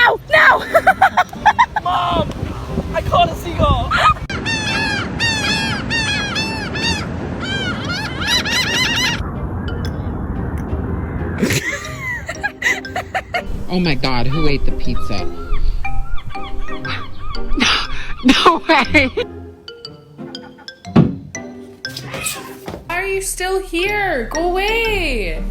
No! No! Mom! I caught a seagull! Oh my God, who ate the pizza? No way! Why are you still here? Go away!